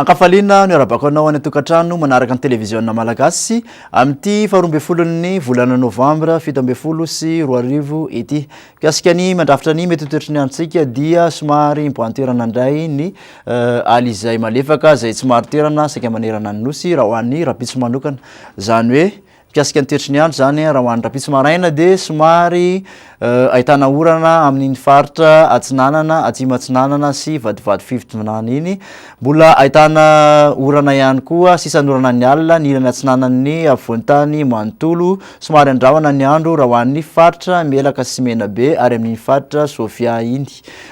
Ankafaliana ny arabakanao any tokatrano manaraka ny televizionna malagasy amin'ity faharoa folon'ny volana Novembre 17 sy 2020 ity. Kasika ny mandrafitra ny mety toetrany antsika dia somary mpoantoerana ndray ny alizay malefaka zay tsy maro toerana saika manerana ny nosy raha hoan'ny rapitso manokana. Zany hoe kasika ny toetrany andro zany raha hoan'ny rapitso maraina de somary ahitana orana amin'ny faritra atsinanana, atsimatsinanana sy vadivady fivinana iny. Mbola ahitana orana ihany koa sisan'orana ny alina ny ilany atsinanan'ny afovoantany manontolo somary andrahona ny andro raha hoan'ny faritra Melaka sy Menabe ary amin'ny faritra Sofia iny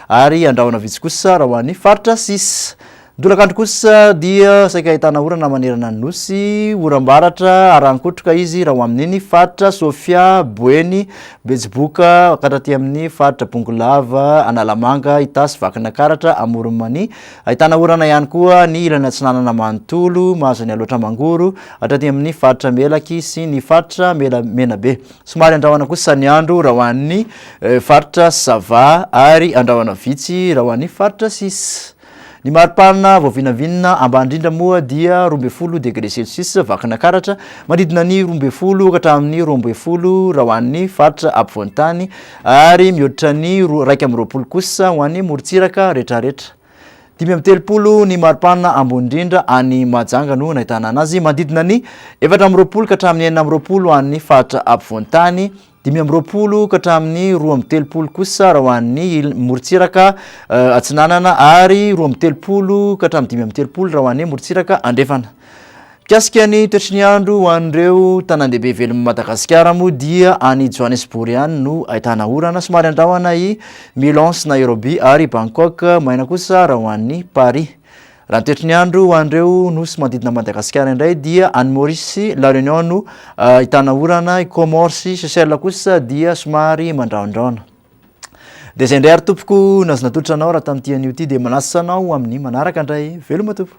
ary andrahona vitsy kosa raha hoan'ny faritra Sisa. Dolakandro kosa dia saika ahitana orana manerana ny nosy, oram-baratra arankotroka izy raha ho amin'iny faritra Sofia, Boeny, Betsiboka, katraty amin'ny faritra Bongolava, Analamanga, Itasy, Vakinakaratra, Amoronmany. Ahitana orana ihany koa ny ilany atsinanana manontolo, Mahazany aloatra mangoro, hatraty amin'ny faritra Melaky sy ny faritra Menabe. Somary andrahona kosa ny andro raha ho an'ny faritra Sava ary andrahona vitsy raha ho an'ny faritra Sisa. Ny maripana voavinavinina ambany indrindra moa dia 12 degré Celsius Vakinakaratra, manodidina ny 12 ka hatramin'ny 12 raha ho an'ny faritra ampovoantany ary mihoatra ny 120 kosa ho an'ny morontsiraka rehetrarehetra. 530 ny maripana ambony indrindra any Mahajanga no nahitana anazy, manodidina ny 420 ka hatramin'ny 420 ho an'ny faritra ampovoantany, 520 ka hatramin'ny 230 kosa raha ho an'ny morontsiraka atsinanana ary 230 ka hatramin'ny 530 raha ho an'ny morontsiraka andrefana. Kasika ny toetry ny andro ho an'ireo tanàn-dehibe velon'ny Madagascar moa dia any Johannesburg ihany no ahitana orana somary andrahona i Milan sy Nairobi ary Bangkok, maina kosa raha ho an'ny Paris. Raha ny toetry ny andro ho an'ireo nosy manodidina Madagascar indray dia any Maurice, La Réunion no ahitana orana, Comores sy Seychelles kosa dia somary mandrahondrahona. Dia izay indray ary tompoko nazo natolotra anao raha tamin'ity anio ity dia manasa anao amin'ny manaraka indray, veloma tompoko.